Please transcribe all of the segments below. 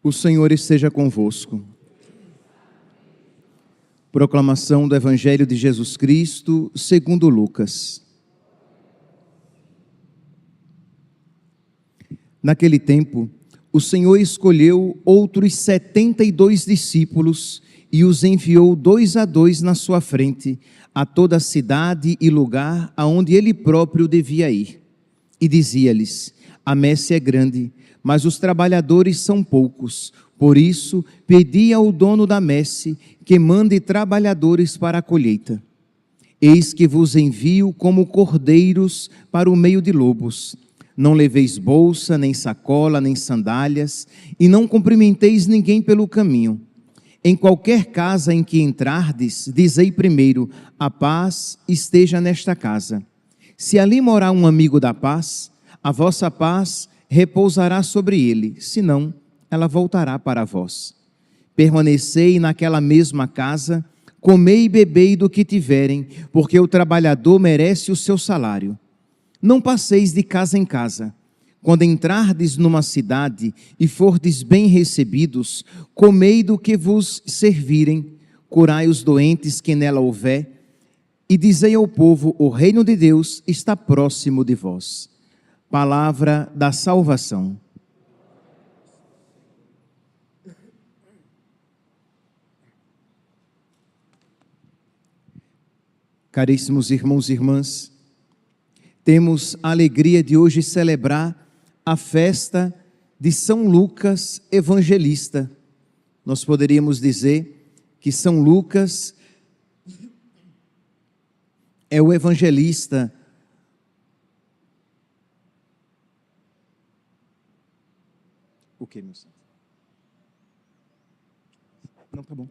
O Senhor esteja convosco. Proclamação do Evangelho de Jesus Cristo, segundo Lucas. Naquele tempo, o Senhor escolheu outros 72 discípulos e os enviou 2 a 2 na sua frente, a toda a cidade e lugar aonde ele próprio devia ir. E dizia-lhes: a messe é grande, mas os trabalhadores são poucos. Por isso, pedi ao dono da messe que mande trabalhadores para a colheita. Eis que vos envio como cordeiros para o meio de lobos. Não leveis bolsa, nem sacola, nem sandálias, e não cumprimenteis ninguém pelo caminho. Em qualquer casa em que entrardes, dizei primeiro: a paz esteja nesta casa. Se ali morar um amigo da paz, a vossa paz repousará sobre ele, senão ela voltará para vós. Permanecei naquela mesma casa, comei e bebei do que tiverem, porque o trabalhador merece o seu salário. Não passeis de casa em casa. Quando entrardes numa cidade e fordes bem recebidos, comei do que vos servirem, curai os doentes que nela houver, e dizei ao povo: o reino de Deus está próximo de vós. Palavra da salvação. Caríssimos irmãos e irmãs, temos a alegria de hoje celebrar a festa de São Lucas Evangelista. Nós poderíamos dizer que São Lucas é o evangelista O que, meu santo? Não, tá bom.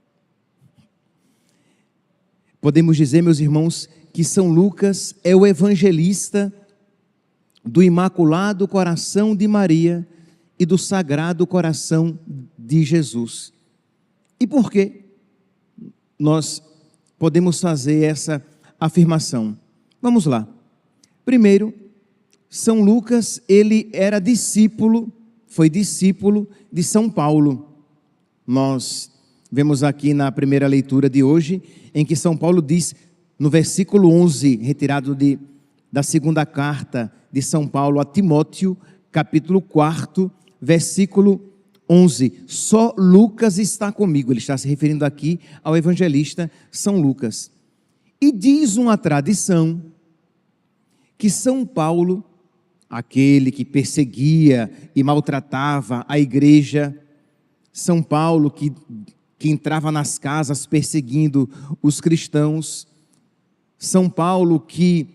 Podemos dizer, meus irmãos, que São Lucas é o evangelista do Imaculado Coração de Maria e do Sagrado Coração de Jesus. E por que nós podemos fazer essa afirmação? Vamos lá. Primeiro, São Lucas, ele era discípulo, foi discípulo de São Paulo. Nós vemos aqui na primeira leitura de hoje, em que São Paulo diz, no versículo 11, retirado da segunda carta de São Paulo a Timóteo, capítulo 4, versículo 11, só Lucas está comigo. Ele está se referindo aqui ao evangelista São Lucas. E diz uma tradição que São Paulo, aquele que perseguia e maltratava a igreja, São Paulo que entrava nas casas perseguindo os cristãos, São Paulo que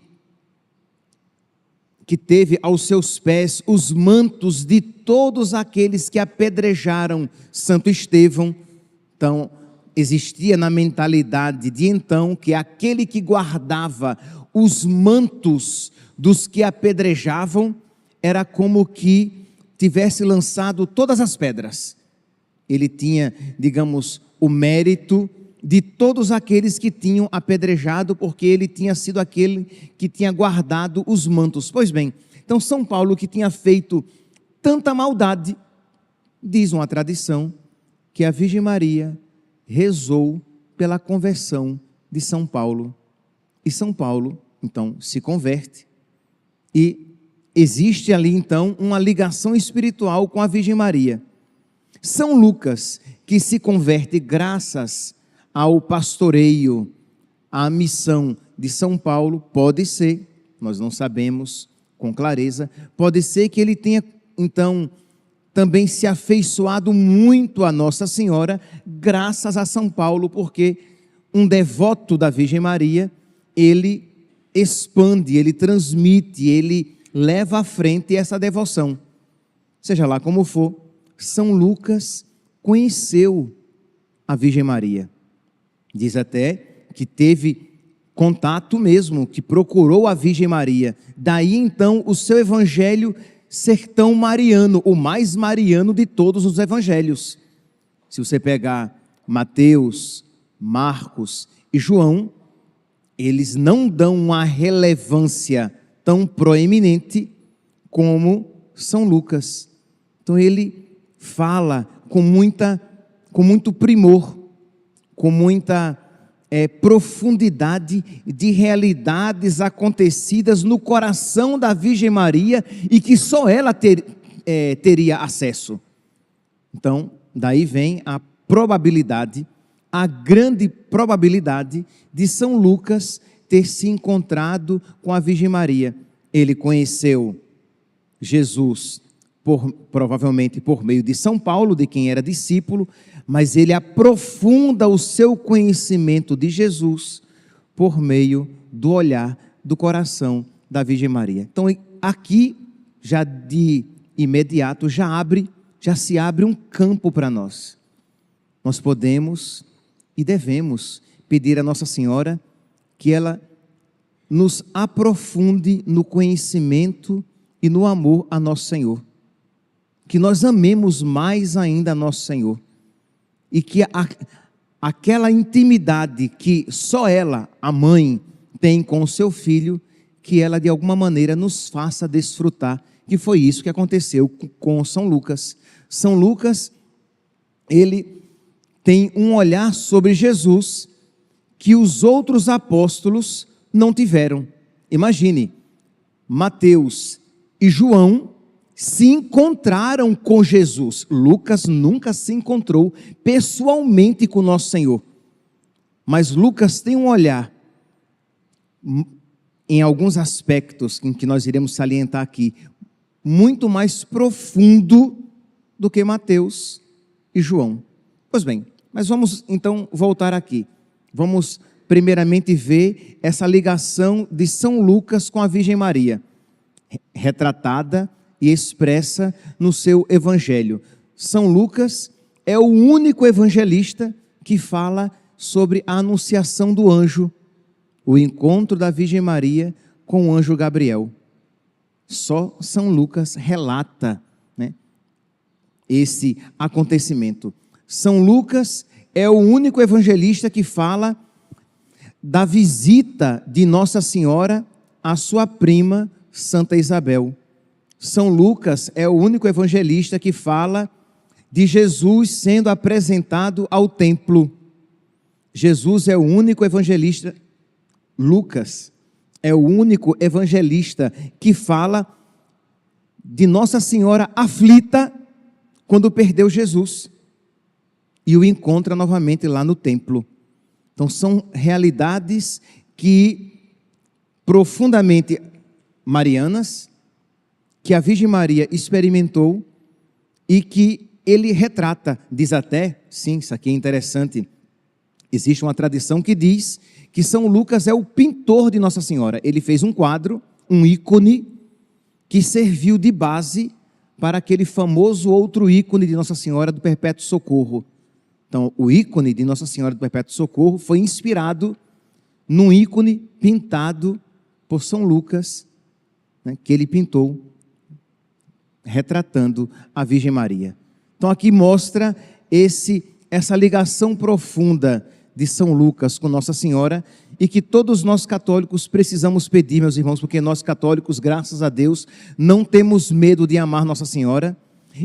teve aos seus pés os mantos de todos aqueles que apedrejaram Santo Estevão. Então, existia na mentalidade de então que aquele que guardava os mantos dos que apedrejavam era como que tivesse lançado todas as pedras. Ele tinha, digamos, o mérito de todos aqueles que tinham apedrejado, porque ele tinha sido aquele que tinha guardado os mantos. Pois bem, então São Paulo, que tinha feito tanta maldade, diz uma tradição que a Virgem Maria rezou pela conversão de São Paulo. E São Paulo, então, se converte. E existe ali, então, uma ligação espiritual com a Virgem Maria. São Lucas, que se converte graças ao pastoreio, à missão de São Paulo, pode ser, nós não sabemos com clareza, pode ser que ele tenha, então, também se afeiçoado muito a Nossa Senhora, graças a São Paulo, porque um devoto da Virgem Maria, ele expande, ele transmite, ele leva à frente essa devoção. Seja lá como for, São Lucas conheceu a Virgem Maria. Diz até que teve contato mesmo, que procurou a Virgem Maria. Daí então o seu evangelho ser tão mariano, o mais mariano de todos os evangelhos. Se você pegar Mateus, Marcos e João, eles não dão uma relevância tão proeminente como São Lucas. Então ele fala com muito primor, com muita profundidade de realidades acontecidas no coração da Virgem Maria e que só ela teria acesso. Então, daí vem a probabilidade, a grande probabilidade de São Lucas ter se encontrado com a Virgem Maria. Ele conheceu Jesus provavelmente por meio de São Paulo, de quem era discípulo, mas ele aprofunda o seu conhecimento de Jesus por meio do olhar, do coração da Virgem Maria. Então, aqui, já de imediato, já se abre um campo para nós. Nós podemos e devemos pedir a Nossa Senhora que ela nos aprofunde no conhecimento e no amor a Nosso Senhor. Que nós amemos mais ainda a Nosso Senhor. E que aquela intimidade que só ela, a mãe, tem com o seu filho, que ela de alguma maneira nos faça desfrutar, que foi isso que aconteceu com São Lucas. São Lucas, ele tem um olhar sobre Jesus que os outros apóstolos não tiveram. Imagine, Mateus e João se encontraram com Jesus. Lucas nunca se encontrou pessoalmente com Nosso Senhor. Mas Lucas tem um olhar, em alguns aspectos em que nós iremos salientar aqui, muito mais profundo do que Mateus e João. Pois bem, mas vamos então voltar aqui. Vamos primeiramente ver essa ligação de São Lucas com a Virgem Maria, retratada e expressa no seu evangelho. São Lucas é o único evangelista que fala sobre a anunciação do anjo, o encontro da Virgem Maria com o anjo Gabriel. Só São Lucas relata, né, esse acontecimento. São Lucas é o único evangelista que fala da visita de Nossa Senhora à sua prima Santa Isabel. São Lucas é o único evangelista que fala de Jesus sendo apresentado ao templo. Jesus é o único evangelista, Lucas é o único evangelista que fala de Nossa Senhora aflita quando perdeu Jesus e o encontra novamente lá no templo. Então são realidades que profundamente marianas, que a Virgem Maria experimentou e que ele retrata. Diz até, sim, isso aqui é interessante, existe uma tradição que diz que São Lucas é o pintor de Nossa Senhora. Ele fez um quadro, um ícone, que serviu de base para aquele famoso outro ícone de Nossa Senhora do Perpétuo Socorro. Então, o ícone de Nossa Senhora do Perpétuo Socorro foi inspirado num ícone pintado por São Lucas, né, que ele pintou, retratando a Virgem Maria. Então aqui mostra essa ligação profunda de São Lucas com Nossa Senhora e que todos nós católicos precisamos pedir, meus irmãos, porque nós católicos, graças a Deus, não temos medo de amar Nossa Senhora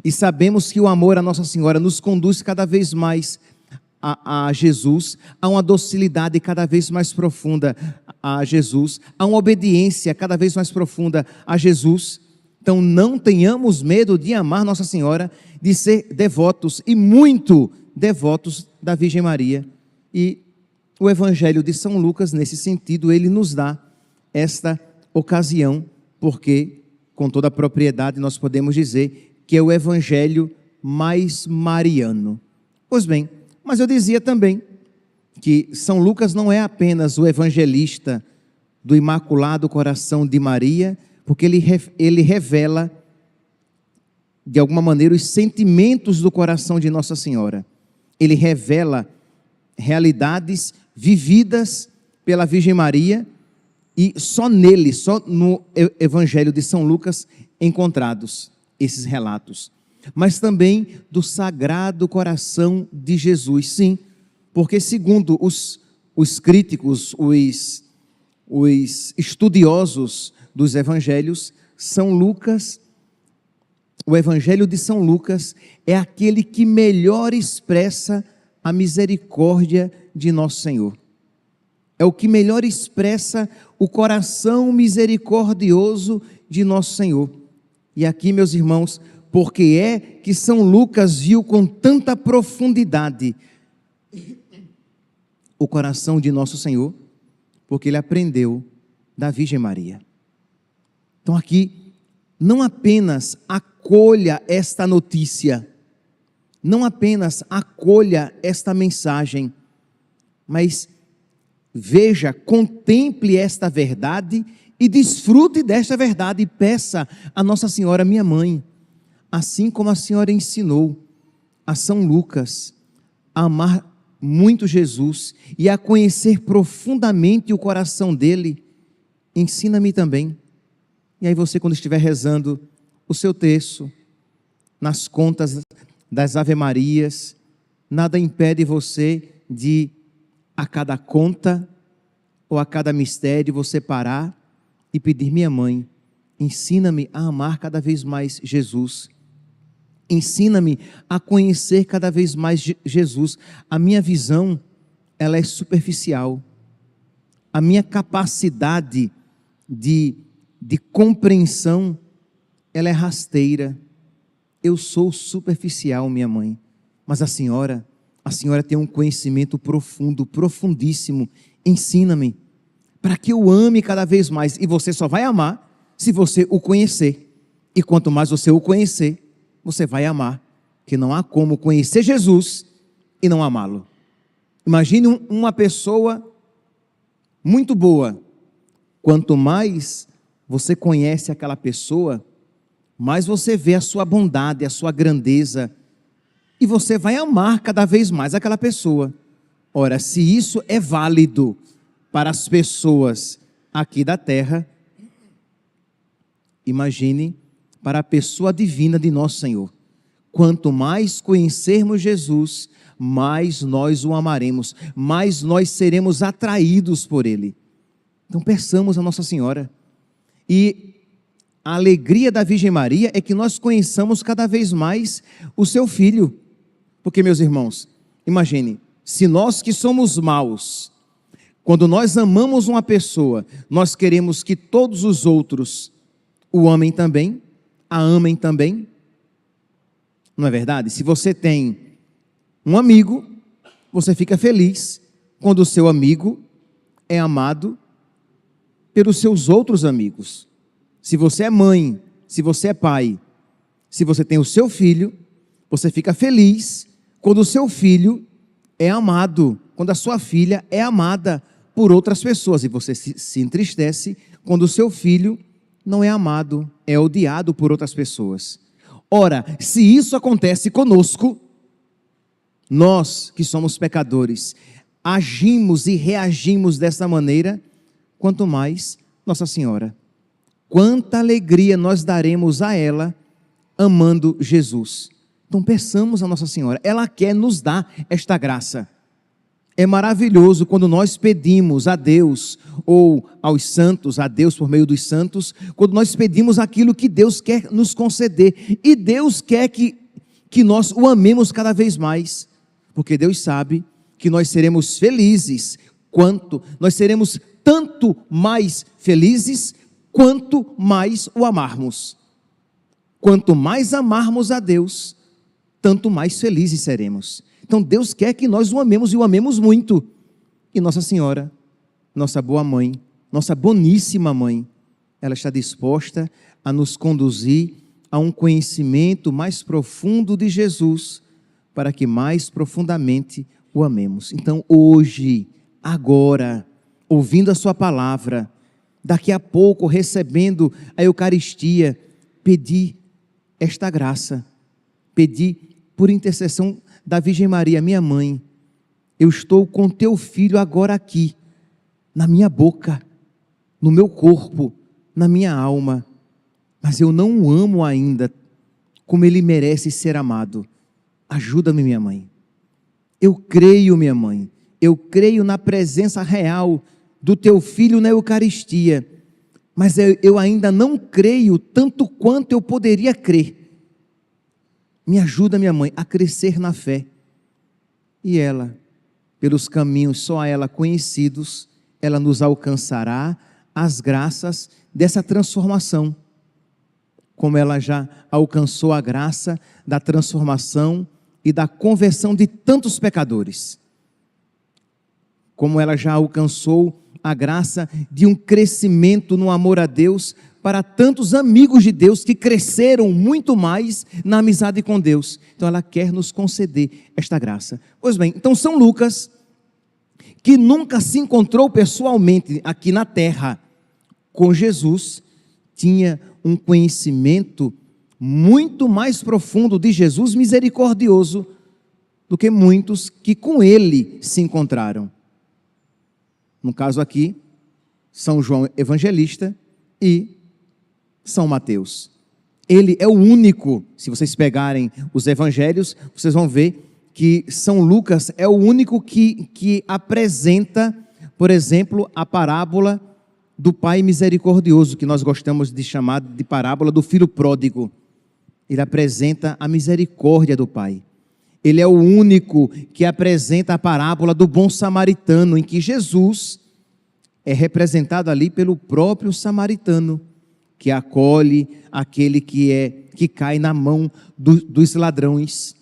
e sabemos que o amor a Nossa Senhora nos conduz cada vez mais a Jesus, a uma docilidade cada vez mais profunda a Jesus, a uma obediência cada vez mais profunda a Jesus. Então não tenhamos medo de amar Nossa Senhora, de ser devotos e muito devotos da Virgem Maria. E o Evangelho de São Lucas, nesse sentido, ele nos dá esta ocasião, porque com toda a propriedade nós podemos dizer que é o Evangelho mais mariano. Pois bem, mas eu dizia também que São Lucas não é apenas o evangelista do Imaculado Coração de Maria, porque ele revela, de alguma maneira, os sentimentos do coração de Nossa Senhora. Ele revela realidades vividas pela Virgem Maria e só nele, só no Evangelho de São Lucas, encontrados esses relatos. Mas também do Sagrado Coração de Jesus, sim, porque segundo os críticos, os estudiosos dos evangelhos, São Lucas o Evangelho de São Lucas é aquele que melhor expressa a misericórdia de nosso Senhor. É o que melhor expressa o coração misericordioso de nosso Senhor. E aqui, meus irmãos, porque é que São Lucas viu com tanta profundidade o coração de nosso Senhor? Porque ele aprendeu da Virgem Maria. Então aqui, não apenas acolha esta notícia, não apenas acolha esta mensagem, mas veja, contemple esta verdade e desfrute desta verdade e peça a Nossa Senhora, minha mãe, assim como a senhora ensinou a São Lucas a amar muito Jesus e a conhecer profundamente o coração dele, ensina-me também. E aí você, quando estiver rezando o seu terço, nas contas das Ave-Marias, nada impede você de, a cada conta ou a cada mistério, você parar e pedir: minha mãe, ensina-me a amar cada vez mais Jesus. Ensina-me a conhecer cada vez mais Jesus. A minha visão, ela é superficial. A minha capacidade de compreensão, ela é rasteira. Eu sou superficial, minha mãe. Mas a senhora tem um conhecimento profundo, profundíssimo. Ensina-me, para que eu ame cada vez mais. E você só vai amar se você o conhecer. E quanto mais você o conhecer, você vai amar, que não há como conhecer Jesus e não amá-lo. Imagine uma pessoa muito boa. Quanto mais você conhece aquela pessoa, mais você vê a sua bondade, a sua grandeza, e você vai amar cada vez mais aquela pessoa. Ora, se isso é válido para as pessoas aqui da terra, imagine para a pessoa divina de nosso Senhor. Quanto mais conhecermos Jesus, mais nós o amaremos, mais nós seremos atraídos por Ele. Então peçamos a Nossa Senhora. E a alegria da Virgem Maria é que nós conheçamos cada vez mais o seu Filho. Porque, meus irmãos, imagine, se nós que somos maus, quando nós amamos uma pessoa, nós queremos que todos os outros o amem também, a amem também. Não é verdade? Se você tem um amigo, você fica feliz quando o seu amigo é amado pelos seus outros amigos. Se você é mãe, se você é pai, se você tem o seu filho, você fica feliz quando o seu filho é amado, quando a sua filha é amada por outras pessoas. E você se entristece quando o seu filho não é amado, é odiado por outras pessoas. Ora, se isso acontece conosco, nós que somos pecadores, agimos e reagimos dessa maneira, quanto mais Nossa Senhora. Quanta alegria nós daremos a ela amando Jesus. Então peçamos a Nossa Senhora, ela quer nos dar esta graça. É maravilhoso quando nós pedimos a Deus, ou aos santos, a Deus por meio dos santos, quando nós pedimos aquilo que Deus quer nos conceder, e Deus quer que nós o amemos cada vez mais, porque Deus sabe que nós seremos felizes, nós seremos tanto mais felizes, quanto mais o amarmos. Quanto mais amarmos a Deus, tanto mais felizes seremos. Então Deus quer que nós o amemos e o amemos muito. E Nossa Senhora, nossa boa mãe, nossa boníssima mãe, ela está disposta a nos conduzir a um conhecimento mais profundo de Jesus, para que mais profundamente o amemos. Então hoje, agora, ouvindo a sua palavra, daqui a pouco recebendo a Eucaristia, pedir esta graça, pedir por intercessão da Virgem Maria, minha mãe, eu estou com teu filho agora aqui, na minha boca, no meu corpo, na minha alma, mas eu não o amo ainda como ele merece ser amado. Ajuda-me, minha mãe. Eu creio, minha mãe, eu creio na presença real do teu filho na Eucaristia, mas eu ainda não creio tanto quanto eu poderia crer. me ajuda, minha mãe, a crescer na fé. E ela, pelos caminhos só a ela conhecidos, ela nos alcançará as graças dessa transformação, como ela já alcançou a graça da transformação e da conversão de tantos pecadores, como ela já alcançou a graça de um crescimento no amor a Deus para tantos amigos de Deus que cresceram muito mais na amizade com Deus. Então ela quer nos conceder esta graça. Pois bem, então São Lucas, que nunca se encontrou pessoalmente aqui na terra com Jesus, tinha um conhecimento muito mais profundo de Jesus misericordioso do que muitos que com ele se encontraram. No caso aqui, São João Evangelista e São Mateus. Ele é o único, se vocês pegarem os evangelhos, vocês vão ver que São Lucas é o único que apresenta, por exemplo, a parábola do Pai misericordioso, que nós gostamos de chamar de parábola do filho pródigo. Ele apresenta a misericórdia do Pai. Ele é o único que apresenta a parábola do bom samaritano, em que Jesus é representado ali pelo próprio samaritano, que acolhe aquele que cai na mão dos ladrões,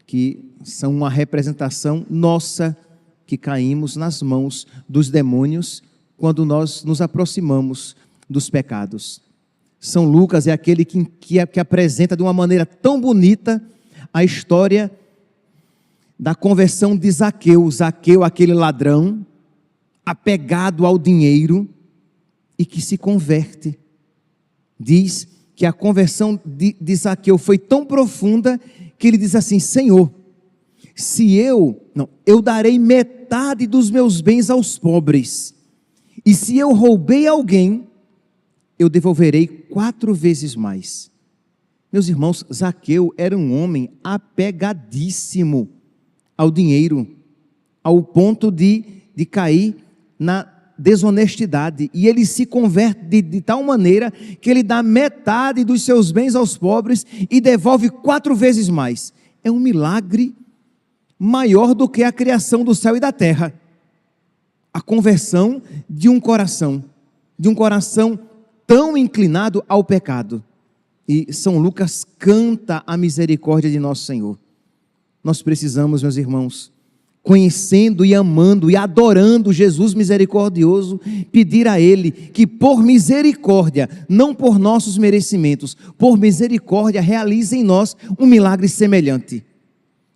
que são uma representação nossa, que caímos nas mãos dos demônios quando nós nos aproximamos dos pecados. São Lucas é aquele que apresenta de uma maneira tão bonita a história da conversão de Zaqueu. Zaqueu, aquele ladrão, apegado ao dinheiro e que se converte. Diz que a conversão de Zaqueu foi tão profunda que ele diz assim: Senhor, eu darei metade dos meus bens aos pobres, e se eu roubei alguém, eu devolverei 4 vezes mais. Meus irmãos, Zaqueu era um homem apegadíssimo ao dinheiro, ao ponto de cair na desonestidade, e ele se converte de tal maneira que ele dá metade dos seus bens aos pobres e devolve 4 vezes mais. É um milagre maior do que a criação do céu e da terra. A conversão de um coração tão inclinado ao pecado. E São Lucas canta a misericórdia de nosso Senhor. Nós precisamos, meus irmãos, conhecendo e amando e adorando Jesus misericordioso, pedir a Ele que por misericórdia, não por nossos merecimentos, por misericórdia realize em nós um milagre semelhante.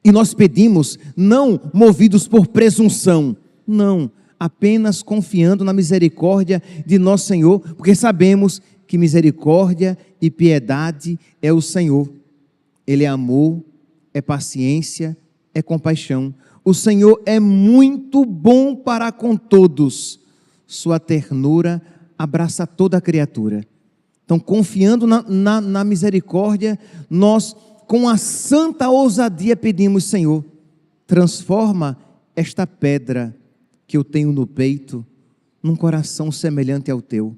E nós pedimos, não movidos por presunção, não, apenas confiando na misericórdia de nosso Senhor, porque sabemos que misericórdia e piedade é o Senhor. Ele é amor, é paciência, é compaixão. O Senhor é muito bom para com todos, sua ternura abraça toda a criatura. Então, confiando na misericórdia, nós, com a santa ousadia, pedimos: Senhor, transforma esta pedra que eu tenho no peito num coração semelhante ao teu.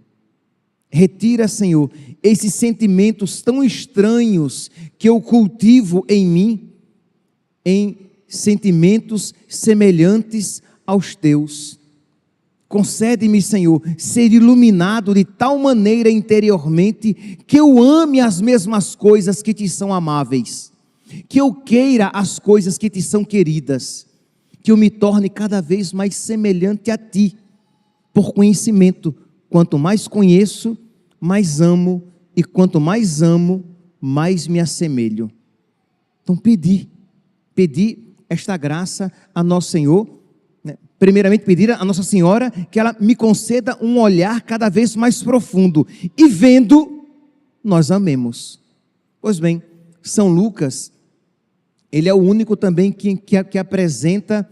Retira, Senhor, esses sentimentos tão estranhos que eu cultivo em mim, em sentimentos semelhantes aos teus. Concede-me, Senhor, ser iluminado de tal maneira interiormente que eu ame as mesmas coisas que te são amáveis, que eu queira as coisas que te são queridas, que eu me torne cada vez mais semelhante a ti, por conhecimento. Quanto mais conheço, mais amo, e quanto mais amo, mais me assemelho. Então pedi esta graça a nosso Senhor, né? Primeiramente pedir a Nossa Senhora que ela me conceda um olhar cada vez mais profundo, e vendo, nós amemos. Pois bem, São Lucas, ele é o único também que apresenta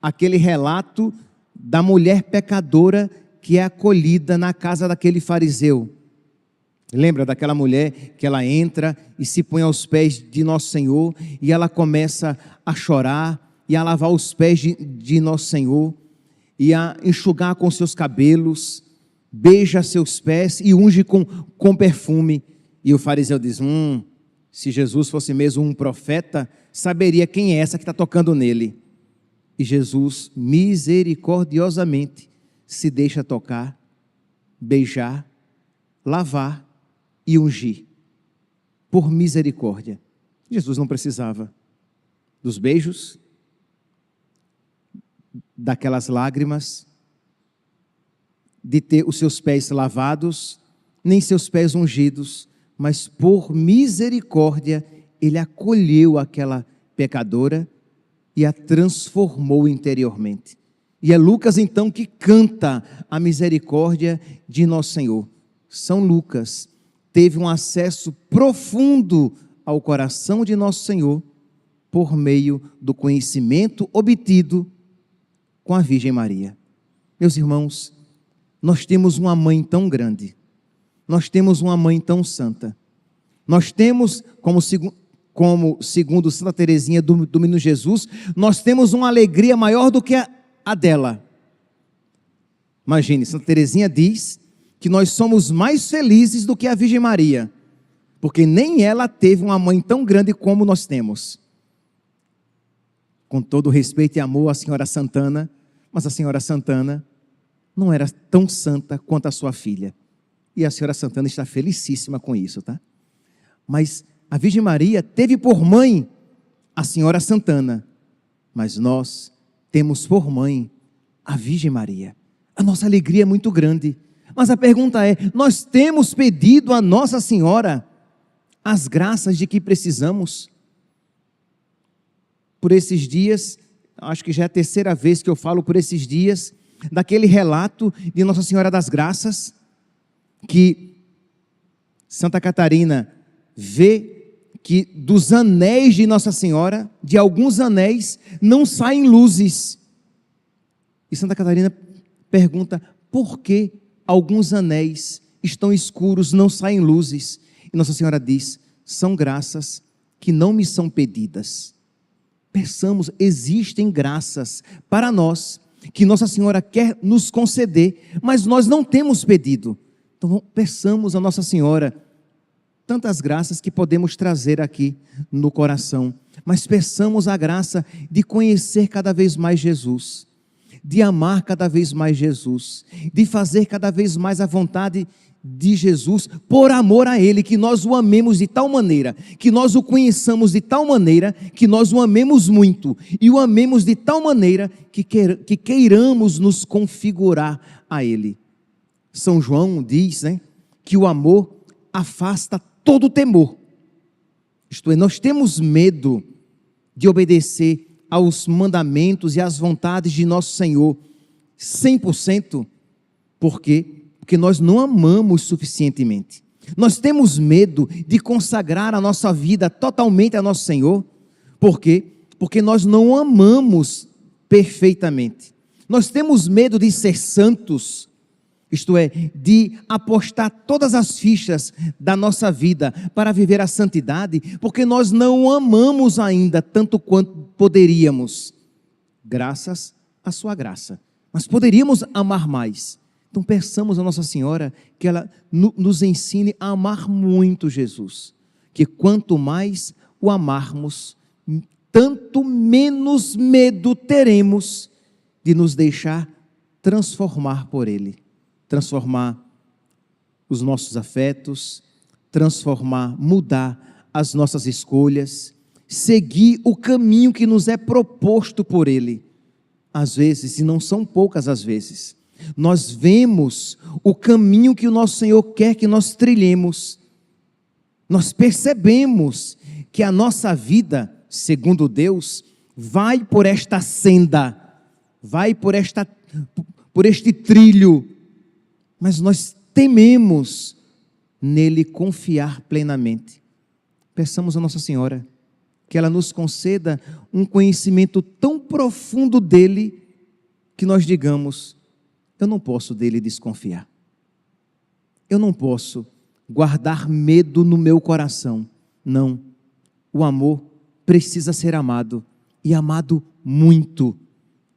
aquele relato da mulher pecadora que é acolhida na casa daquele fariseu. Lembra daquela mulher que ela entra e se põe aos pés de Nosso Senhor, e ela começa a chorar e a lavar os pés de Nosso Senhor, e a enxugar com seus cabelos, beija seus pés e unge com perfume. E o fariseu diz: Se Jesus fosse mesmo um profeta, saberia quem é essa que está tocando nele. E Jesus, misericordiosamente, se deixa tocar, beijar, lavar e ungir. Por misericórdia. Jesus não precisava dos beijos, daquelas lágrimas, de ter os seus pés lavados, nem seus pés ungidos, mas por misericórdia ele acolheu aquela pecadora e a transformou interiormente. E é Lucas então que canta a misericórdia de nosso Senhor. São Lucas teve um acesso profundo ao coração de nosso Senhor por meio do conhecimento obtido com a Virgem Maria. Meus irmãos, nós temos uma mãe tão grande, nós temos uma mãe tão santa, nós temos, como segundo Santa Teresinha do Menino Jesus, nós temos uma alegria maior do que a dela. Imagine, Santa Teresinha diz que nós somos mais felizes do que a Virgem Maria, porque nem ela teve uma mãe tão grande como nós temos. Com todo respeito e amor à Senhora Santana, mas a Senhora Santana não era tão santa quanto a sua filha. E a Senhora Santana está felicíssima com isso, tá? Mas a Virgem Maria teve por mãe a Senhora Santana, mas nós temos por mãe a Virgem Maria. A nossa alegria é muito grande. Mas a pergunta é, nós temos pedido a Nossa Senhora as graças de que precisamos? Por esses dias, acho que já é a terceira vez que eu falo por esses dias, daquele relato de Nossa Senhora das Graças, que Santa Catarina vê que dos anéis de Nossa Senhora, de alguns anéis, não saem luzes. E Santa Catarina pergunta, por que alguns anéis estão escuros, não saem luzes? E Nossa Senhora diz, são graças que não me são pedidas. Peçamos, existem graças para nós, que Nossa Senhora quer nos conceder, mas nós não temos pedido. Então peçamos a Nossa Senhora tantas graças que podemos trazer aqui no coração, mas peçamos a graça de conhecer cada vez mais Jesus, de amar cada vez mais Jesus, de fazer cada vez mais a vontade de Jesus, por amor a Ele, que nós o amemos de tal maneira, que nós o conheçamos de tal maneira, que nós o amemos muito, e o amemos de tal maneira, que queiramos nos configurar a Ele. São João diz, que o amor afasta todo o temor, isto é, nós temos medo de obedecer aos mandamentos e às vontades de nosso Senhor 100%, porque nós não amamos suficientemente. Nós temos medo de consagrar a nossa vida totalmente a nosso Senhor. Por quê? Porque nós não amamos perfeitamente. Nós temos medo de ser santos, isto é, de apostar todas as fichas da nossa vida para viver a santidade, porque nós não amamos ainda tanto quanto poderíamos, graças à sua graça. Mas poderíamos amar mais. Então peçamos a Nossa Senhora que ela nos ensine a amar muito Jesus, que quanto mais o amarmos, tanto menos medo teremos de nos deixar transformar por Ele, transformar os nossos afetos, mudar as nossas escolhas, seguir o caminho que nos é proposto por Ele. Às vezes, e não são poucas as vezes, nós vemos o caminho que o nosso Senhor quer que nós trilhemos, nós percebemos que a nossa vida, segundo Deus, vai por esta senda, vai por este trilho, mas nós tememos nele confiar plenamente. Peçamos a Nossa Senhora que ela nos conceda um conhecimento tão profundo dele, que nós digamos, eu não posso dele desconfiar, eu não posso guardar medo no meu coração. Não, o amor precisa ser amado, e amado muito,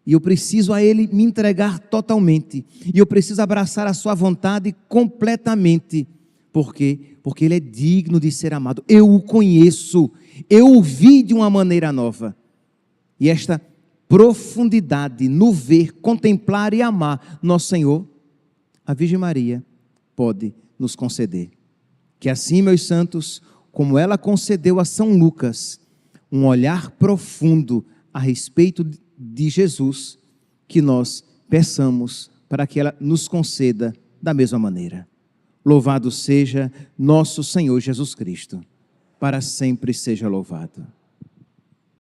e eu preciso a Ele me entregar totalmente, e eu preciso abraçar a sua vontade completamente, Por quê? Porque Ele é digno de ser amado. Eu o conheço, eu o vi de uma maneira nova. E esta profundidade no ver, contemplar e amar nosso Senhor, a Virgem Maria pode nos conceder. Que assim, meus santos, como ela concedeu a São Lucas, um olhar profundo a respeito de Jesus, que nós peçamos para que ela nos conceda da mesma maneira. Louvado seja nosso Senhor Jesus Cristo, para sempre seja louvado.